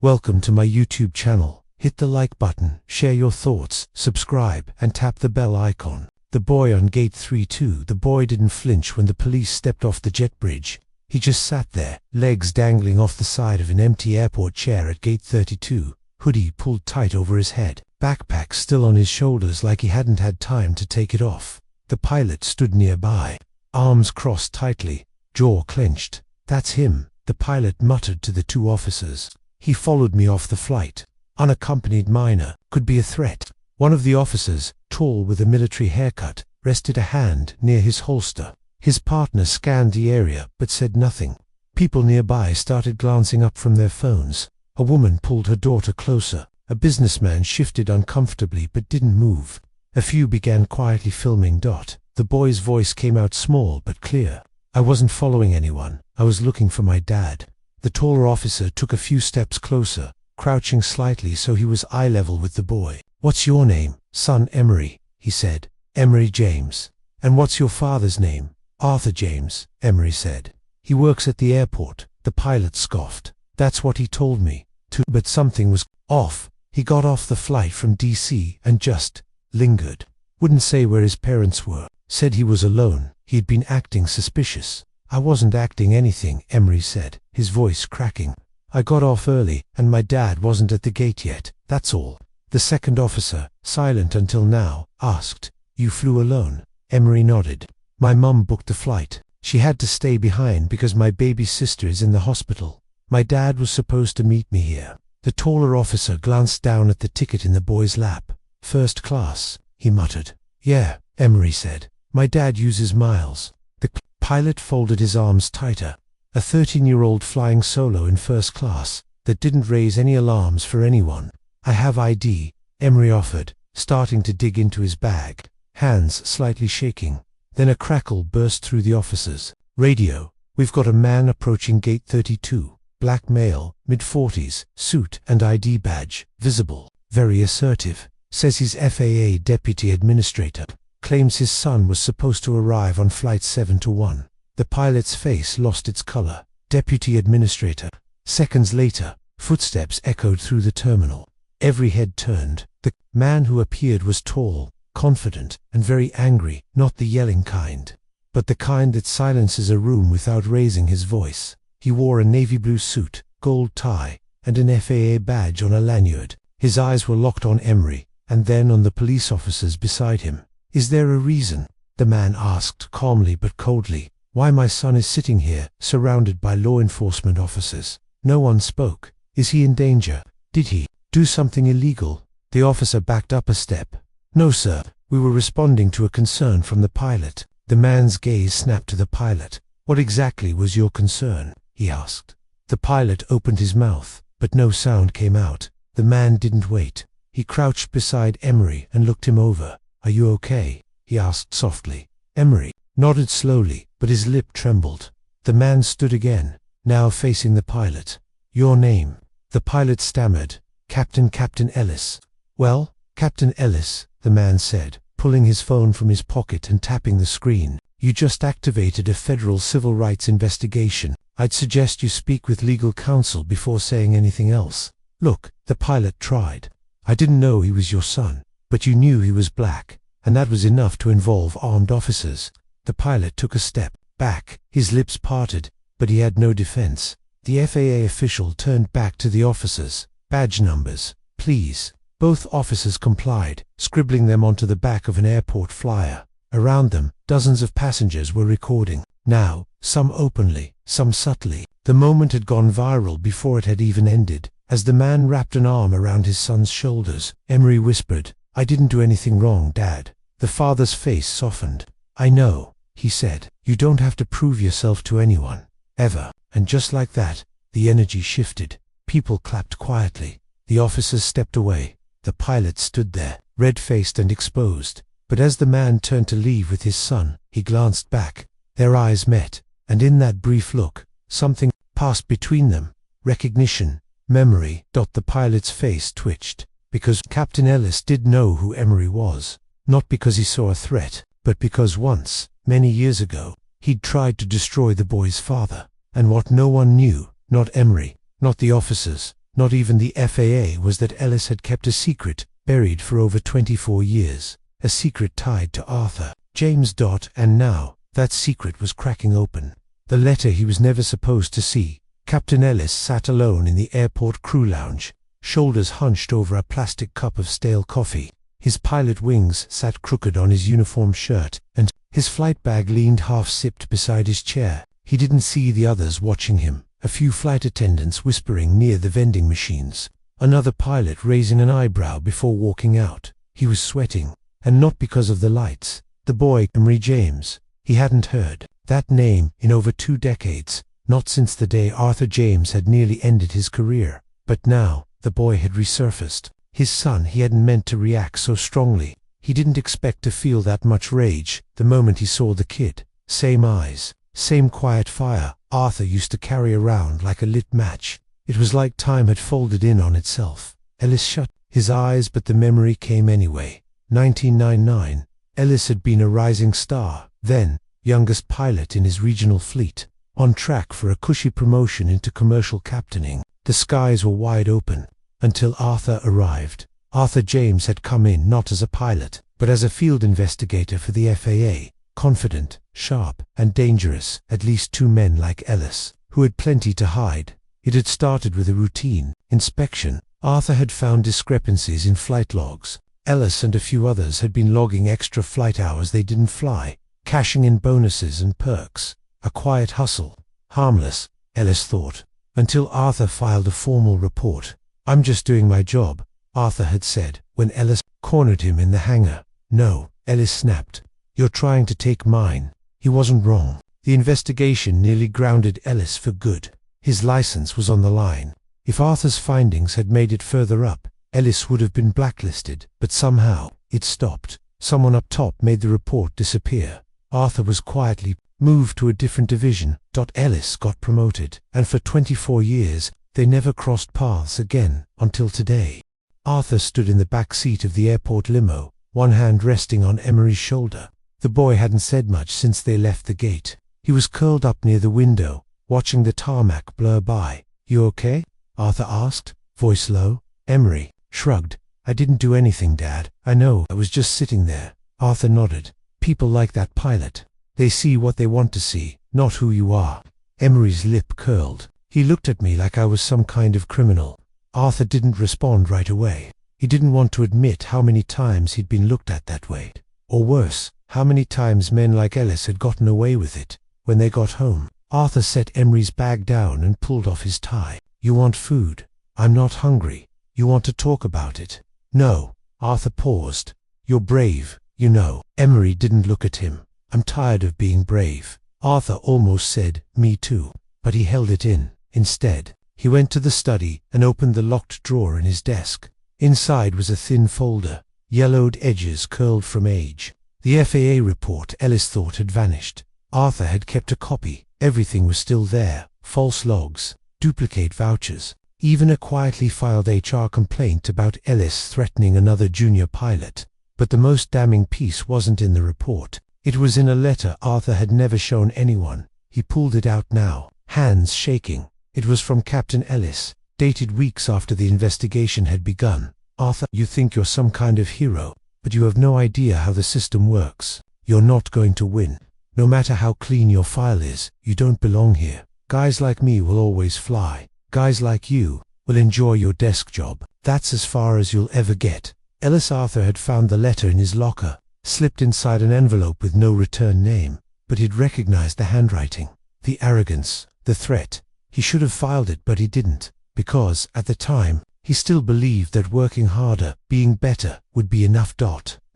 Welcome to my YouTube channel. Hit the like button, share your thoughts, subscribe, and tap the bell icon. The boy on gate 32. The boy didn't flinch when the police stepped off the jet bridge. He just sat there, legs dangling off the side of an empty airport chair at gate 32, hoodie pulled tight over his head, backpack still on his shoulders like he hadn't had time to take it off. The pilot stood nearby, arms crossed tightly, jaw clenched. "That's him," the pilot muttered to the two officers. "He followed me off the flight. Unaccompanied minor, could be a threat." One of the officers, tall with a military haircut, rested a hand near his holster. His partner scanned the area but said nothing. People nearby started glancing up from their phones. A woman pulled her daughter closer. A businessman shifted uncomfortably but didn't move. A few began quietly filming. The boy's voice came out small but clear. "I wasn't following anyone. I was looking for my dad." The taller officer took a few steps closer, crouching slightly so he was eye level with the boy. "What's your name?" "Son Emery," he said. "Emery James." "And what's your father's name?" "Arthur James," Emery said. "He works at the airport," the pilot scoffed. "That's what he told me, too." But something was off. He got off the flight from DC and just lingered. Wouldn't say where his parents were. Said he was alone. He'd been acting suspicious. "I wasn't acting anything," Emery said, his voice cracking. "I got off early, and my dad wasn't at the gate yet, that's all." The second officer, silent until now, asked, "You flew alone?" Emery nodded. "My mum booked the flight. She had to stay behind because my baby sister is in the hospital. My dad was supposed to meet me here." The taller officer glanced down at the ticket in the boy's lap. "First class," he muttered. "Yeah," Emery said. "My dad uses miles." The pilot folded his arms tighter. A 13-year-old flying solo in first class that didn't raise any alarms for anyone. "I have ID," Emery offered, starting to dig into his bag, hands slightly shaking. Then a crackle burst through the officers. "Radio, we've got a man approaching gate 32. Black male, mid-40s, suit and ID badge, visible. Very assertive. Says he's FAA deputy administrator. Claims his son was supposed to arrive on flight 721. The pilot's face lost its color. Deputy administrator. Seconds later, footsteps echoed through the terminal. Every head turned. The man who appeared was tall, confident, and very angry, not the yelling kind, but the kind that silences a room without raising his voice. He wore a navy blue suit, gold tie, and an FAA badge on a lanyard. His eyes were locked on Emery, and then on the police officers beside him. "Is there a reason?" the man asked calmly but coldly. "Why my son is sitting here, surrounded by law enforcement officers?" No one spoke. "Is he in danger? Did he do something illegal?" The officer backed up a step. "No, sir. We were responding to a concern from the pilot." The man's gaze snapped to the pilot. "What exactly was your concern?" he asked. The pilot opened his mouth, but no sound came out. The man didn't wait. He crouched beside Emery and looked him over. "Are you okay?" he asked softly. Emery nodded slowly, but his lip trembled. The man stood again, now facing the pilot. "Your name?" The pilot stammered. Captain Ellis." "Well, Captain Ellis," the man said, pulling his phone from his pocket and tapping the screen. "You just activated a federal civil rights investigation. I'd suggest you speak with legal counsel before saying anything else." "Look," the pilot tried. "I didn't know he was your son, but you knew he was black, and that was enough to involve armed officers." The pilot took a step back, his lips parted, but he had no defense. The FAA official turned back to the officers. "Badge numbers, please." Both officers complied, scribbling them onto the back of an airport flyer. Around them, dozens of passengers were recording. Now, some openly, some subtly. The moment had gone viral before it had even ended. As the man wrapped an arm around his son's shoulders, Emery whispered, "I didn't do anything wrong, Dad." The father's face softened. "I know," he said. "You don't have to prove yourself to anyone. Ever." And just like that, the energy shifted. People clapped quietly. The officers stepped away. The pilot stood there, red-faced and exposed. But as the man turned to leave with his son, he glanced back. Their eyes met, and in that brief look, something passed between them. Recognition. Memory. The pilot's face twitched. Because Captain Ellis did know who Emery was. Not because he saw a threat, but because once, many years ago, he'd tried to destroy the boy's father. And what no one knew, not Emery, not the officers, not even the FAA, was that Ellis had kept a secret buried for over 24 years, a secret tied to Arthur James. And now, that secret was cracking open. The letter he was never supposed to see. Captain Ellis sat alone in the airport crew lounge, shoulders hunched over a plastic cup of stale coffee. His pilot wings sat crooked on his uniform shirt, and his flight bag leaned half-sipped beside his chair. He didn't see the others watching him, a few flight attendants whispering near the vending machines, another pilot raising an eyebrow before walking out. He was sweating, and not because of the lights. The boy, Emery James. He hadn't heard that name in over 2 decades, not since the day Arthur James had nearly ended his career. But now, the boy had resurfaced. His son. He hadn't meant to react so strongly. He didn't expect to feel that much rage the moment he saw the kid. Same eyes, same quiet fire Arthur used to carry around like a lit match. It was like time had folded in on itself. Ellis shut his eyes, but the memory came anyway. 1999. Ellis had been a rising star, then youngest pilot in his regional fleet, on track for a cushy promotion into commercial captaining. The skies were wide open until Arthur arrived. Arthur James had come in not as a pilot, but as a field investigator for the FAA, confident, sharp, and dangerous. At least 2 men like Ellis, who had plenty to hide. It had started with a routine inspection. Arthur had found discrepancies in flight logs. Ellis and a few others had been logging extra flight hours they didn't fly, cashing in bonuses and perks. A quiet hustle. Harmless, Ellis thought, until Arthur filed a formal report. "I'm just doing my job," Arthur had said, when Ellis cornered him in the hangar. "No," Ellis snapped. "You're trying to take mine." He wasn't wrong. The investigation nearly grounded Ellis for good. His license was on the line. If Arthur's findings had made it further up, Ellis would have been blacklisted, but somehow, it stopped. Someone up top made the report disappear. Arthur was quietly moved to a different division. Ellis got promoted, and for 24 years, they never crossed paths again, until today. Arthur stood in the back seat of the airport limo, one hand resting on Emery's shoulder. The boy hadn't said much since they left the gate. He was curled up near the window, watching the tarmac blur by. "You okay?" Arthur asked, voice low. Emery shrugged. "I didn't do anything, Dad. I know, I was just sitting there." Arthur nodded. "People like that pilot. They see what they want to see, not who you are." Emery's lip curled. "He looked at me like I was some kind of criminal." Arthur didn't respond right away. He didn't want to admit how many times he'd been looked at that way. Or worse, how many times men like Ellis had gotten away with it. When they got home, Arthur set Emery's bag down and pulled off his tie. "You want food?" "I'm not hungry." "You want to talk about it?" "No." Arthur paused. "You're brave, you know." Emery didn't look at him. "I'm tired of being brave." Arthur almost said, "Me too." But he held it in. Instead, he went to the study and opened the locked drawer in his desk. Inside was a thin folder, yellowed edges curled from age. The FAA report Ellis thought had vanished. Arthur had kept a copy. Everything was still there. False logs, duplicate vouchers, even a quietly filed HR complaint about Ellis threatening another junior pilot. But the most damning piece wasn't in the report. It was in a letter Arthur had never shown anyone. He pulled it out now, hands shaking. It was from Captain Ellis, dated weeks after the investigation had begun. "Arthur, you think you're some kind of hero, but you have no idea how the system works. You're not going to win. No matter how clean your file is, you don't belong here. Guys like me will always fly. Guys like you will enjoy your desk job. That's as far as you'll ever get." Ellis Arthur had found the letter in his locker, slipped inside an envelope with no return name, but he'd recognized the handwriting. The arrogance, the threat. He should have filed it, but he didn't, because, at the time, he still believed that working harder, being better, would be enough.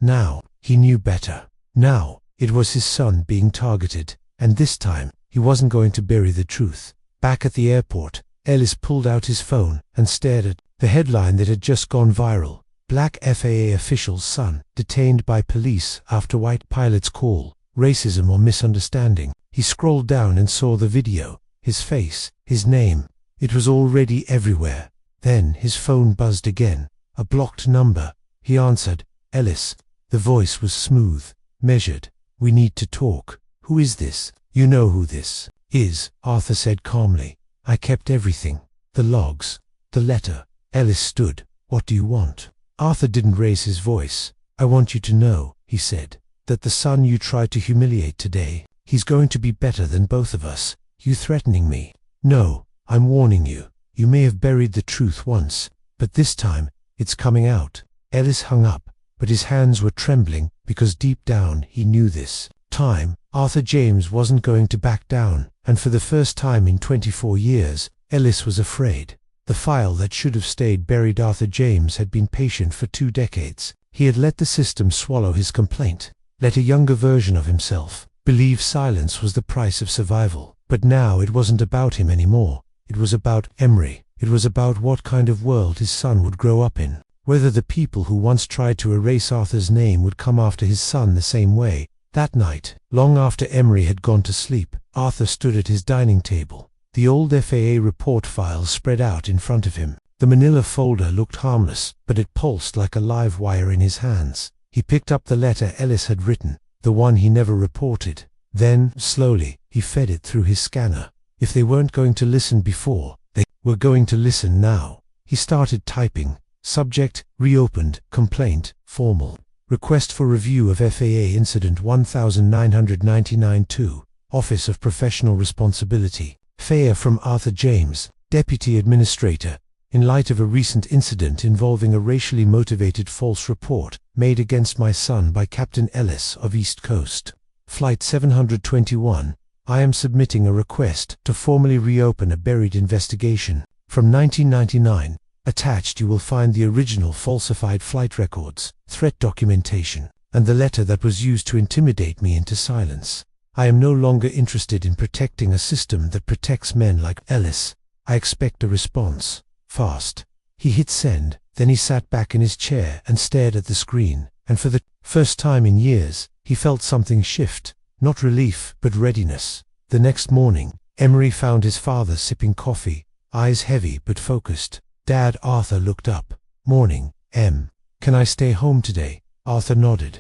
Now, he knew better. Now, it was his son being targeted, and this time, he wasn't going to bury the truth. Back at the airport, Ellis pulled out his phone and stared at the headline that had just gone viral. "Black FAA official's son detained by police after white pilot's call, racism or misunderstanding." He scrolled down and saw the video, his face, his name. It was already everywhere. Then his phone buzzed again, a blocked number. He answered. "Ellis." The voice was smooth, measured. "We need to talk." "Who is this?" "You know who this is," Arthur said calmly. "I kept everything. The logs, The letter. Ellis stood. What do you want? Arthur didn't raise his voice. I want you to know, he said, that the son you tried to humiliate today, he's going to be better than both of us. You threatening me? No, I'm warning you. You may have buried the truth once, but this time, it's coming out. Ellis hung up, but his hands were trembling because deep down he knew this time Arthur James wasn't going to back down, and for the first time in 24 years, Ellis was afraid. The file that should have stayed buried. Arthur James had been patient for 2 decades. He had let the system swallow his complaint, let a younger version of himself believe silence was the price of survival. But now it wasn't about him anymore. It was about Emery. It was about what kind of world his son would grow up in. Whether the people who once tried to erase Arthur's name would come after his son the same way. That night, long after Emery had gone to sleep, Arthur stood at his dining table. The old FAA report files spread out in front of him. The manila folder looked harmless, but it pulsed like a live wire in his hands. He picked up the letter Ellis had written, the one he never reported. Then, slowly, he fed it through his scanner. If they weren't going to listen before, they were going to listen now. He started typing. Subject, reopened, complaint, formal. Request for review of FAA Incident 1999-2, Office of Professional Responsibility. FAA from Arthur James, Deputy Administrator. In light of a recent incident involving a racially motivated false report made against my son by Captain Ellis of East Coast, Flight 721, I am submitting a request to formally reopen a buried investigation from 1999. Attached you will find the original falsified flight records, threat documentation, and the letter that was used to intimidate me into silence. I am no longer interested in protecting a system that protects men like Ellis. I expect a response. Fast. He hit send, then he sat back in his chair and stared at the screen, and for the first time in years, he felt something shift, not relief, but readiness. The next morning, Emery found his father sipping coffee, eyes heavy but focused. Dad. Arthur looked up. Morning, Em. Can I stay home today? Arthur nodded.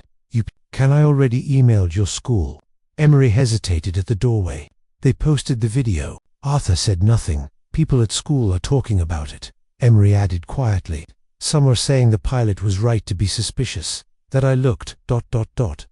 Can I already emailed your school? Emery hesitated at the doorway. They posted the video. Arthur said nothing. People at school are talking about it. Emery added quietly. Some are saying the pilot was right to be suspicious. That I looked,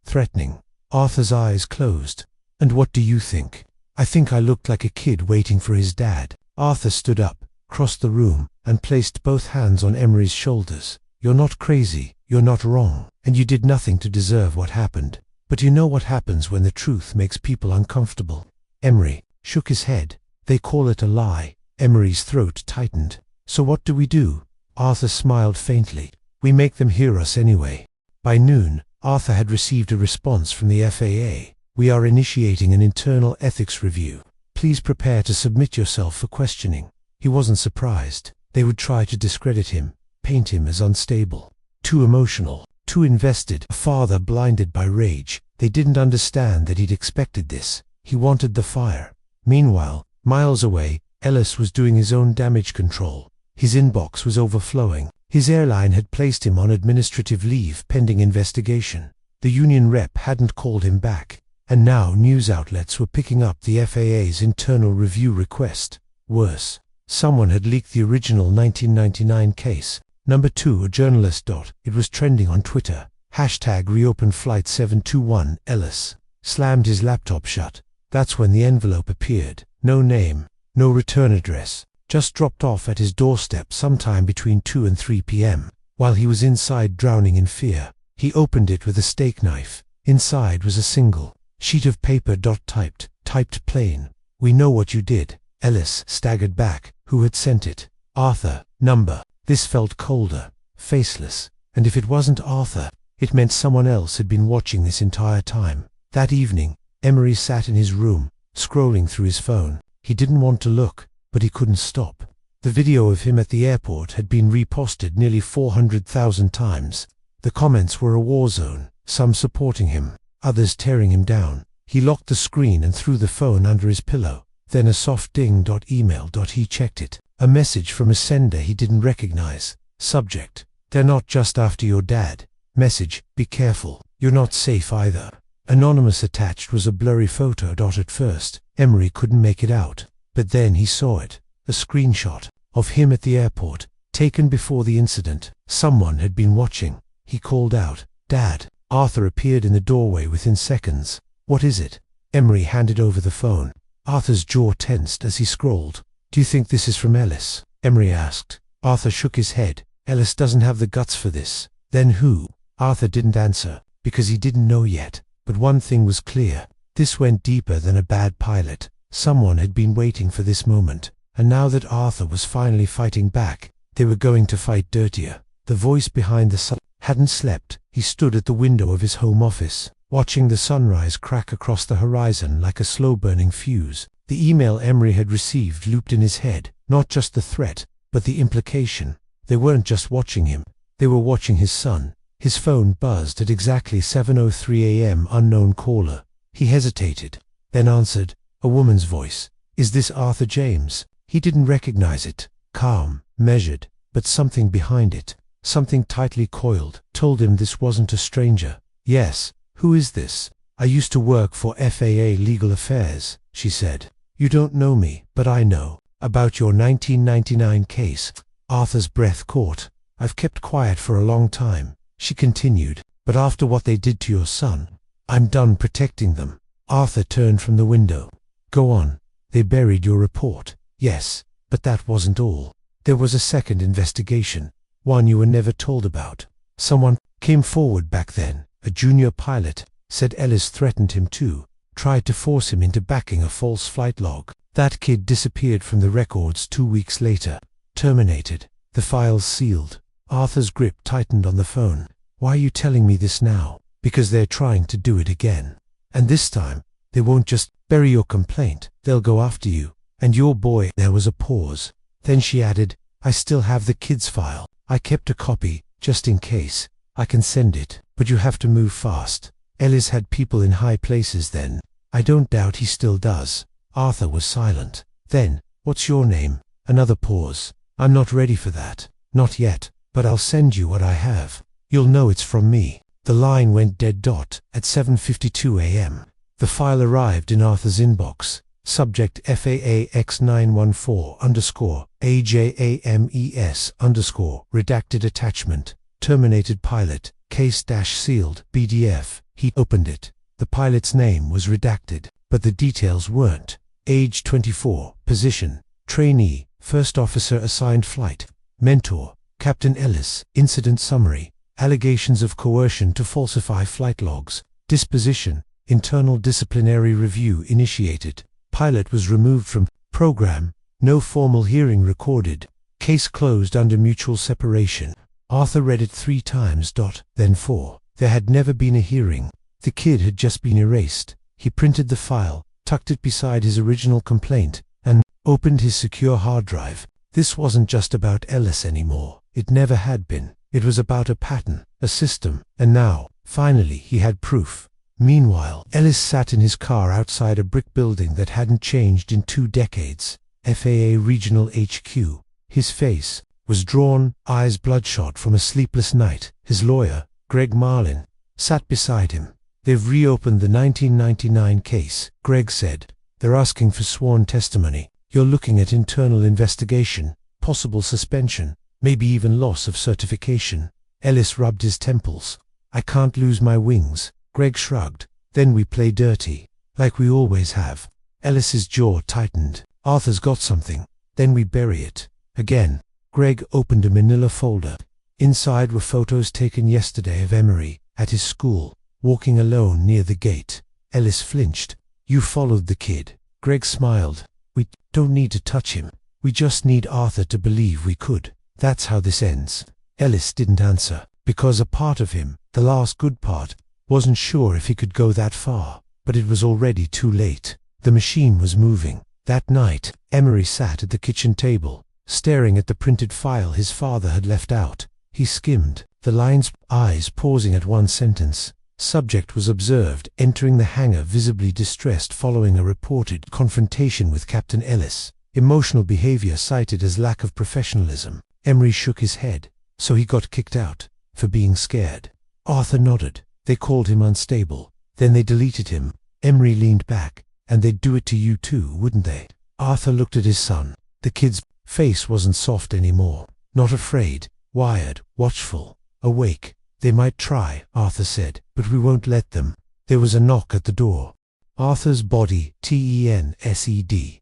threatening. Arthur's eyes closed. And what do you think? I think I looked like a kid waiting for his dad. Arthur stood up, crossed the room, and placed both hands on Emery's shoulders. You're not crazy, you're not wrong, and you did nothing to deserve what happened. But you know what happens when the truth makes people uncomfortable. Emery shook his head. They call it a lie. Emery's throat tightened. So what do we do? Arthur smiled faintly. We make them hear us anyway. By noon, Arthur had received a response from the FAA. We are initiating an internal ethics review. Please prepare to submit yourself for questioning. He wasn't surprised. They would try to discredit him, paint him as unstable, too emotional, too invested. A father blinded by rage. They didn't understand that he'd expected this. He wanted the fire. Meanwhile, miles away, Ellis was doing his own damage control. His inbox was overflowing. His airline had placed him on administrative leave pending investigation. The union rep hadn't called him back. And now news outlets were picking up the FAA's internal review request. Worse, someone had leaked the original 1999 case. Number 2, a journalist. It was trending on Twitter. Hashtag reopen flight 721. Ellis slammed his laptop shut. That's when the envelope appeared. No name, no return address. Just dropped off at his doorstep sometime between 2 and 3 p.m. While he was inside drowning in fear, he opened it with a steak knife. Inside was a single sheet of paper. Typed plain. We know what you did. Ellis staggered back. Who had sent it? Arthur. Number. This felt colder, faceless, and if it wasn't Arthur, it meant someone else had been watching this entire time. That evening, Emery sat in his room, scrolling through his phone. He didn't want to look, but he couldn't stop. The video of him at the airport had been reposted nearly 400,000 times. The comments were a war zone, some supporting him, others tearing him down. He locked the screen and threw the phone under his pillow. Then a soft ding. Email. He checked it. A message from a sender he didn't recognize. Subject. They're not just after your dad. Message. Be careful. You're not safe either. Anonymous. Attached was a blurry photo. At first, Emery couldn't make it out. But then he saw it. A screenshot. of him at the airport, taken before the incident. Someone had been watching. He called out, "Dad." Arthur appeared in the doorway within seconds. "What is it?" Emery handed over the phone. Arthur's jaw tensed as he scrolled. "Do you think this is from Ellis?" Emery asked. Arthur shook his head. "Ellis doesn't have the guts for this." "Then who?" Arthur didn't answer, because he didn't know yet. But one thing was clear. This went deeper than a bad pilot. Someone had been waiting for this moment, and now that Arthur was finally fighting back, they were going to fight dirtier. The voice behind the sun hadn't slept. He stood at the window of his home office, watching the sunrise crack across the horizon like a slow-burning fuse. The email Emery had received looped in his head, not just the threat, but the implication. They weren't just watching him, they were watching his son. His phone buzzed at exactly 7:03 a.m. Unknown caller. He hesitated, then answered, a woman's voice. "Is this Arthur James?" He didn't recognize it. Calm, measured, but something behind it, something tightly coiled, told him this wasn't a stranger. "Yes, who is this?" "I used to work for FAA Legal Affairs," she said. "You don't know me, but I know. About your 1999 case." Arthur's breath caught. "I've kept quiet for a long time," she continued, "but after what they did to your son, I'm done protecting them." Arthur turned from the window. "Go on. They buried your report." "Yes, but that wasn't all. There was a second investigation, one you were never told about. Someone came forward back then, a junior pilot, said Ellis threatened him too, tried to force him into backing a false flight log. That kid disappeared from the records 2 weeks later. Terminated. The files sealed." Arthur's grip tightened on the phone. "Why are you telling me this now?" "Because they're trying to do it again. And this time, they won't just bury your complaint, they'll go after you. And your boy." There was a pause. Then she added, "I still have the kid's file. I kept a copy, just in case. I can send it, but you have to move fast. Ellis had people in high places then. I don't doubt he still does." Arthur was silent. Then, "What's your name?" Another pause. "I'm not ready for that. Not yet, but I'll send you what I have. You'll know it's from me." The line went dead dot at 7:52 a.m. The file arrived in Arthur's inbox. Subject FAA X914_AJAMES_redacted attachment. Terminated pilot. Case-sealed PDF. He opened it. The pilot's name was redacted, but the details weren't. Age 24. Position: trainee, first officer assigned flight. Mentor: Captain Ellis. Incident summary: allegations of coercion to falsify flight logs. Disposition: internal disciplinary review initiated. Pilot was removed from program. No formal hearing recorded. Case closed under mutual separation. Arthur read it 3 times, then 4. There had never been a hearing. The kid had just been erased. He printed the file, tucked it beside his original complaint, and opened his secure hard drive. This wasn't just about Ellis anymore. It never had been. It was about a pattern, a system, and now, finally, he had proof. Meanwhile, Ellis sat in his car outside a brick building that hadn't changed in 2 decades. FAA Regional HQ. His face was drawn, eyes bloodshot from a sleepless night. His lawyer, Greg Marlin, sat beside him. "They've reopened the 1999 case," Greg said. "They're asking for sworn testimony. You're looking at internal investigation, possible suspension, maybe even loss of certification." Ellis rubbed his temples. "I can't lose my wings." Greg shrugged. "Then we play dirty, like we always have." Ellis's jaw tightened. "Arthur's got something. Then we bury it." Again, Greg opened a manila folder. Inside were photos taken yesterday of Emery, at his school, walking alone near the gate. Ellis flinched. "You followed the kid." Greg smiled. "We don't need to touch him. We just need Arthur to believe we could. That's how this ends." Ellis didn't answer, because a part of him, the last good part, wasn't sure if he could go that far. But it was already too late. The machine was moving. That night, Emery sat at the kitchen table, staring at the printed file his father had left out. He skimmed the lines, eyes pausing at one sentence. Subject was observed entering the hangar visibly distressed following a reported confrontation with Captain Ellis. Emotional behavior cited as lack of professionalism. Emery shook his head. "So he got kicked out for being scared." Arthur nodded. "They called him unstable. Then they deleted him." Emery leaned back. "And they'd do it to you too, wouldn't they?" Arthur looked at his son. The kid's face wasn't soft anymore. Not afraid, wired, watchful, awake. They might try, Arthur said, but we won't let them. There was a knock at the door. Arthur's body, TENSED.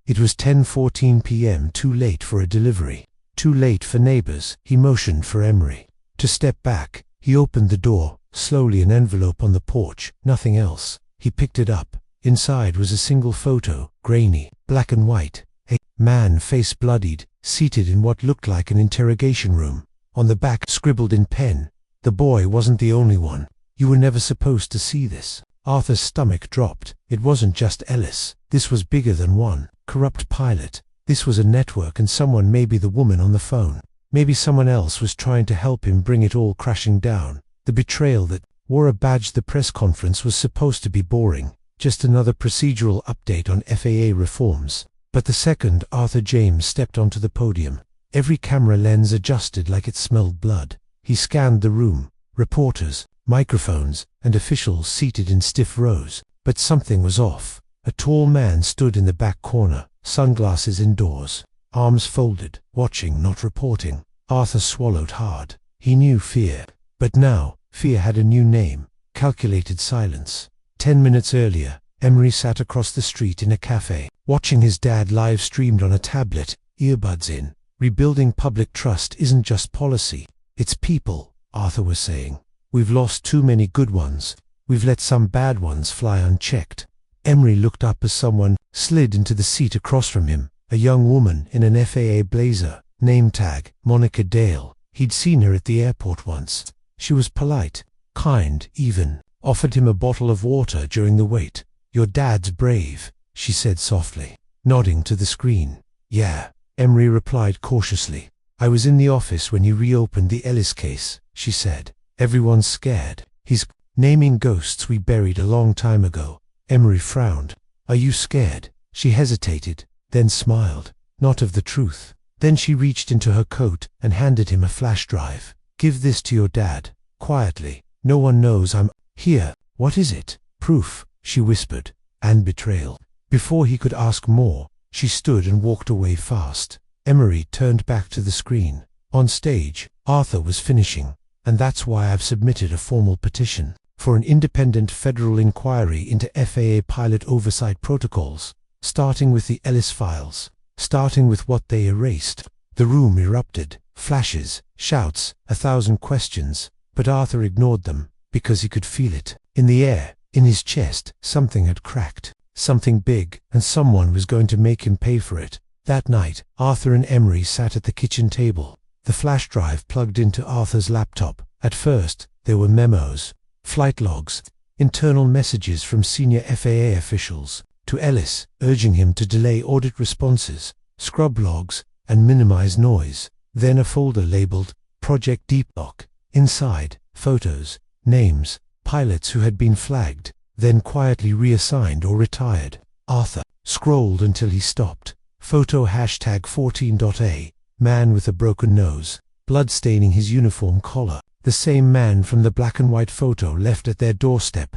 It was 10:14 p.m. Too late for a delivery. Too late for neighbors. He motioned for Emery to step back. He opened the door. Slowly, an envelope on the porch. Nothing else. He picked it up. Inside was a single photo, grainy, black and white. A man, face bloodied, seated in what looked like an interrogation room. On the back, scribbled in pen, "The boy wasn't the only one. You were never supposed to see this." Arthur's stomach dropped. It wasn't just Ellis. This was bigger than one corrupt pilot. This was a network, and someone, maybe the woman on the phone, maybe someone else, was trying to help him bring it all crashing down. The betrayal that wore a badge. The press conference was supposed to be boring, just another procedural update on FAA reforms. But the second Arthur James stepped onto the podium, every camera lens adjusted like it smelled blood. He scanned the room, reporters, microphones, and officials seated in stiff rows. But something was off. A tall man stood in the back corner, sunglasses indoors, arms folded, watching, not reporting. Arthur swallowed hard. He knew fear. But now, fear had a new name: calculated silence. 10 minutes earlier, Emery sat across the street in a cafe, watching his dad live streamed on a tablet, earbuds in. Rebuilding public trust isn't just policy, it's people, Arthur was saying. We've lost too many good ones. We've let some bad ones fly unchecked. Emery looked up as someone slid into the seat across from him, a young woman in an FAA blazer, name tag, Monica Dale. He'd seen her at the airport once. She was polite, kind, even offered him a bottle of water during the wait. "Your dad's brave," she said softly, nodding to the screen. "Yeah," Emery replied cautiously. "I was in the office when you reopened the Ellis case," she said. "Everyone's scared. He's naming ghosts we buried a long time ago." Emery frowned. "Are you scared?" She hesitated, then smiled. "Not of the truth." Then she reached into her coat and handed him a flash drive. "Give this to your dad, quietly. No one knows I'm here." "What is it?" "Proof," she whispered. "And betrayal." Before he could ask more, she stood and walked away fast. Emery turned back to the screen. On stage, Arthur was finishing. "And that's why I've submitted a formal petition for an independent federal inquiry into FAA pilot oversight protocols, starting with the Ellis files, starting with what they erased." The room erupted. Flashes, shouts, 1,000 questions. But Arthur ignored them, because he could feel it. In the air, in his chest, something had cracked. Something big, and someone was going to make him pay for it. That night, Arthur and Emery sat at the kitchen table, the flash drive plugged into Arthur's laptop. At first, there were memos, flight logs, internal messages from senior FAA officials to Ellis, urging him to delay audit responses, scrub logs, and minimize noise. Then a folder labeled Project Deep Lock. Inside, photos, names, pilots who had been flagged, then quietly reassigned or retired. Arthur scrolled until he stopped. Photo #14.A, man with a broken nose, blood staining his uniform collar. The same man from the black and white photo left at their doorstep.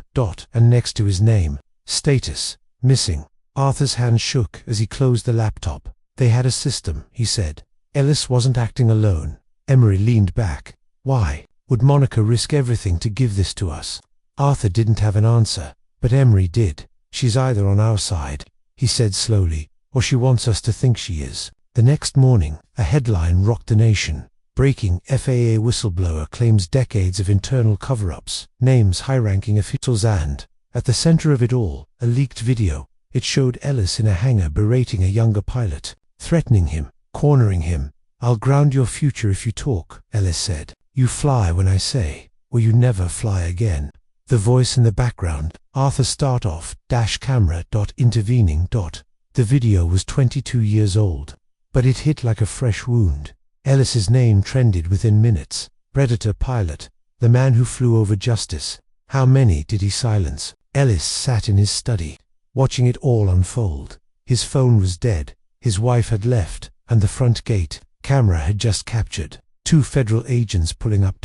And next to his name, status, missing. Arthur's hand shook as he closed the laptop. They had a system, he said. Ellis wasn't acting alone. Emery leaned back. Why would Monica risk everything to give this to us? Arthur didn't have an answer, but Emery did. "She's either on our side," he said slowly, "or she wants us to think she is." The next morning, a headline rocked the nation. Breaking: FAA whistleblower claims decades of internal cover-ups, names high-ranking officials, and, at the center of it all, a leaked video. It showed Ellis in a hangar berating a younger pilot, threatening him, cornering him. "I'll ground your future if you talk," Ellis said. "You fly when I say, or you never fly again." The voice in the background, Arthur start off, -camera. Intervening. The video was 22 years old, but it hit like a fresh wound. Ellis's name trended within minutes. Predator pilot, the man who flew over justice. How many did he silence? Ellis sat in his study, watching it all unfold. His phone was dead, his wife had left, and the front gate camera had just captured 2 federal agents pulling up.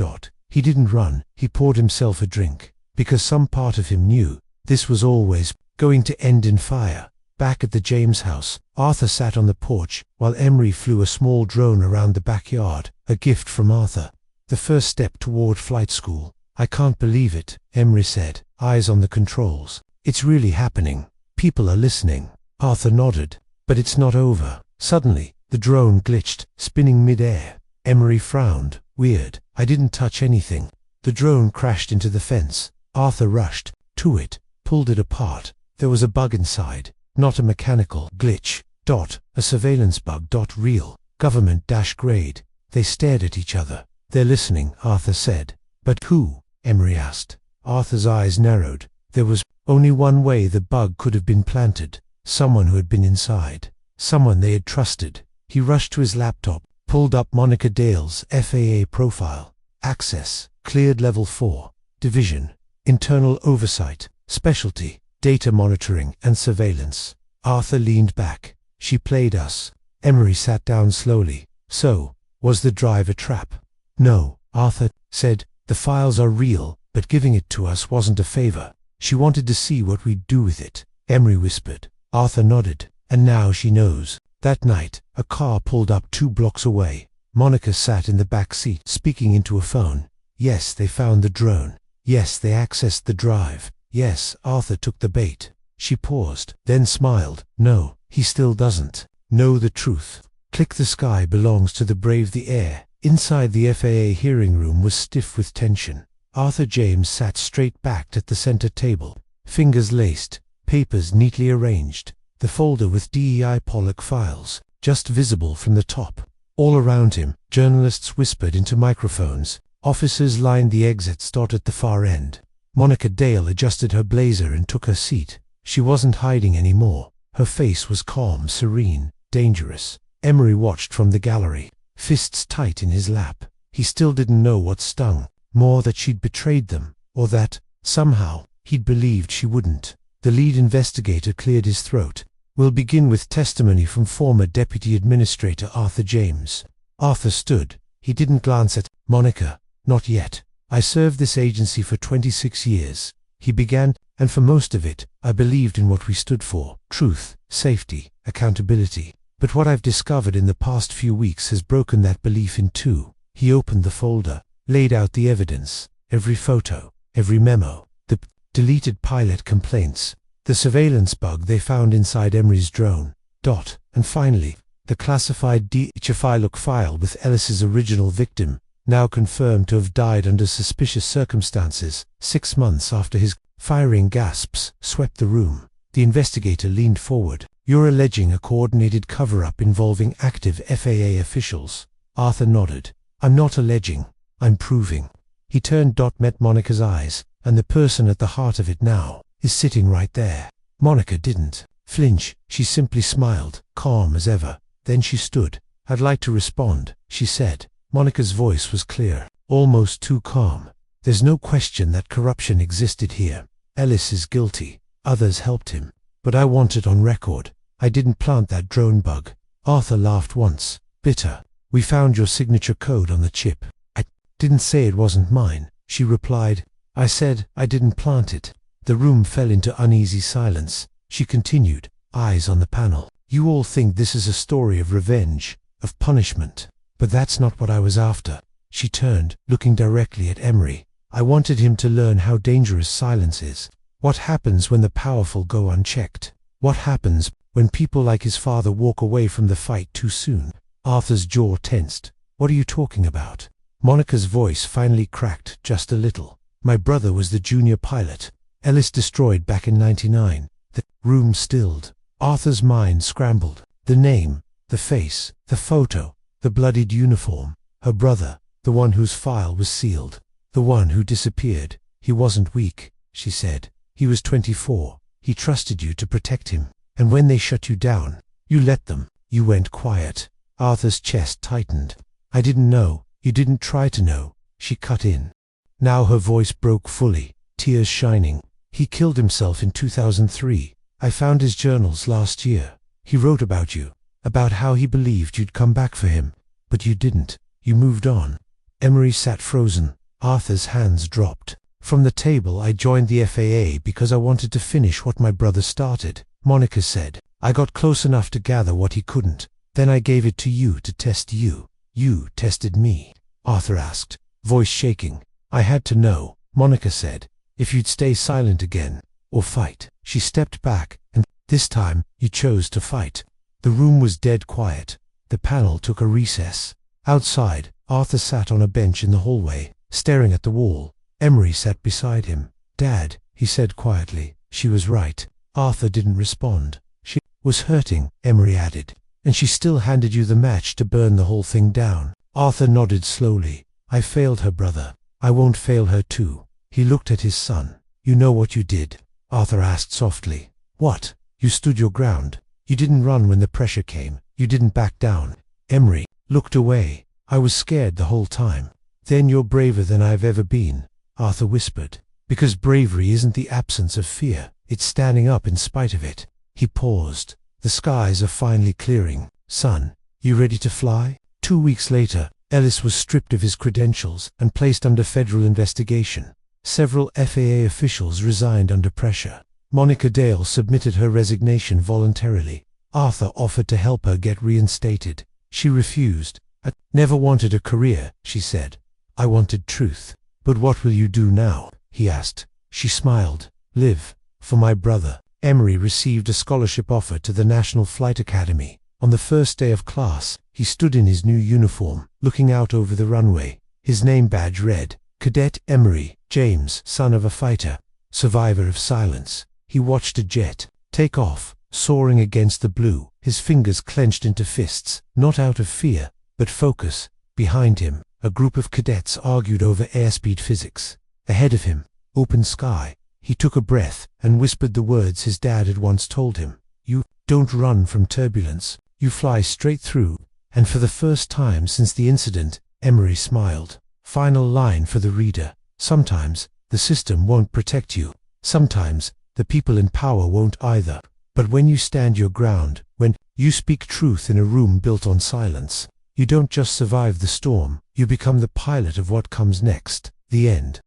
He didn't run, he poured himself a drink, because some part of him knew this was always going to end in fire. Back at the James house, Arthur sat on the porch while Emery flew a small drone around the backyard, a gift from Arthur. The first step toward flight school. I can't believe it, Emery said, eyes on the controls. It's really happening. People are listening. Arthur nodded. But it's not over. Suddenly, the drone glitched, spinning mid-air. Emery frowned. Weird. I didn't touch anything. The drone crashed into the fence. Arthur rushed to it, pulled it apart. There was a bug inside. Not a mechanical glitch. A surveillance bug. Real. Government-grade. They stared at each other. They're listening, Arthur said. But who? Emery asked. Arthur's eyes narrowed. There was only one way the bug could have been planted. Someone who had been inside. Someone they had trusted. He rushed to his laptop, pulled up Monica Dale's FAA profile. Access. Cleared Level 4. Division. Internal Oversight. Specialty. Data Monitoring and Surveillance. Arthur leaned back. She played us. Emery sat down slowly. So, was the drive a trap? No, Arthur said. The files are real, but giving it to us wasn't a favor. She wanted to see what we'd do with it. Emery whispered. Arthur nodded. And now she knows. That night, a car pulled up 2 blocks away. Monica sat in the back seat, speaking into a phone. Yes, they found the drone. Yes, they accessed the drive. Yes, Arthur took the bait. She paused, then smiled. No, he still doesn't know the truth. Click. The sky belongs to the brave. The air inside the FAA hearing room was stiff with tension. Arthur James sat straight-backed at the center table, fingers laced, papers neatly arranged, the folder with DEI Pollock files, just visible from the top. All around him, journalists whispered into microphones. Officers lined the exits. At the far end, Monica Dale adjusted her blazer and took her seat. She wasn't hiding anymore. Her face was calm, serene, dangerous. Emery watched from the gallery, fists tight in his lap. He still didn't know what stung more, that she'd betrayed them, or that, somehow, he'd believed she wouldn't. The lead investigator cleared his throat. We'll begin with testimony from former Deputy Administrator Arthur James. Arthur stood. He didn't glance at Monica. Not yet. I served this agency for 26 years. He began, and for most of it, I believed in what we stood for. Truth, safety, accountability. But what I've discovered in the past few weeks has broken that belief in two. He opened the folder, laid out the evidence, every photo, every memo, the deleted pilot complaints, the surveillance bug they found inside Emery's drone. And finally, the classified DHFI file with Ellis's original victim, now confirmed to have died under suspicious circumstances, 6 months after his firing. Gasps swept the room. The investigator leaned forward. You're alleging a coordinated cover-up involving active FAA officials. Arthur nodded. I'm not alleging. I'm proving. He turned. Met Monica's eyes, and the person at the heart of it now is sitting right there. Monica didn't flinch. She simply smiled, calm as ever. Then she stood. I'd like to respond, she said. Monica's voice was clear, almost too calm. There's no question that corruption existed here. Ellis is guilty. Others helped him. But I want it on record. I didn't plant that drone bug. Arthur laughed once, bitter. We found your signature code on the chip. I didn't say it wasn't mine, she replied. I said I didn't plant it. The room fell into uneasy silence. She continued, eyes on the panel. You all think this is a story of revenge, of punishment. But that's not what I was after. She turned, looking directly at Emery. I wanted him to learn how dangerous silence is. What happens when the powerful go unchecked? What happens when people like his father walk away from the fight too soon? Arthur's jaw tensed. What are you talking about? Monica's voice finally cracked just a little. My brother was the junior pilot. Ellis destroyed back in '99. The room stilled. Arthur's mind scrambled. The name, the face, the photo, the bloodied uniform. Her brother, the one whose file was sealed. The one who disappeared. He wasn't weak, she said. He was 24. He trusted you to protect him. And when they shut you down, you let them. You went quiet. Arthur's chest tightened. I didn't know. You didn't try to know. She cut in. Now her voice broke fully, tears shining. He killed himself in 2003. I found his journals last year. He wrote about you, about how he believed you'd come back for him. But you didn't. You moved on. Emery sat frozen. Arthur's hands dropped. From the table I joined the FAA because I wanted to finish what my brother started. Monica said. I got close enough to gather what he couldn't. Then I gave it to you to test you. You tested me, Arthur asked, voice shaking. I had to know, Monica said, if you'd stay silent again, or fight. She stepped back, and this time, you chose to fight. The room was dead quiet. The panel took a recess. Outside, Arthur sat on a bench in the hallway, staring at the wall. Emery sat beside him. Dad, he said quietly, she was right. Arthur didn't respond. She was hurting, Emery added, and she still handed you the match to burn the whole thing down. Arthur nodded slowly. I failed her, brother. I won't fail her too. He looked at his son. You know what you did? Arthur asked softly. What? You stood your ground. You didn't run when the pressure came. You didn't back down. Emery looked away. I was scared the whole time. Then you're braver than I've ever been, Arthur whispered. Because bravery isn't the absence of fear. It's standing up in spite of it. He paused. The skies are finally clearing. Son, you ready to fly? 2 weeks later, Ellis was stripped of his credentials and placed under federal investigation. Several FAA officials resigned under pressure. Monica Dale submitted her resignation voluntarily. Arthur offered to help her get reinstated. She refused. I never wanted a career, she said. I wanted truth. But what will you do now? He asked. She smiled. Live. For my brother. Emery received a scholarship offer to the National Flight Academy. On the first day of class, he stood in his new uniform, looking out over the runway. His name badge read, Cadet Emery, James, son of a fighter, survivor of silence. He watched a jet take off, soaring against the blue, his fingers clenched into fists, not out of fear, but focus. Behind him, a group of cadets argued over airspeed physics. Ahead of him, open sky. He took a breath and whispered the words his dad had once told him. You don't run from turbulence. You fly straight through. And for the first time since the incident, Emery smiled. Final line for the reader. Sometimes, the system won't protect you. Sometimes, the people in power won't either. But when you stand your ground, when you speak truth in a room built on silence, you don't just survive the storm, you become the pilot of what comes next. The end.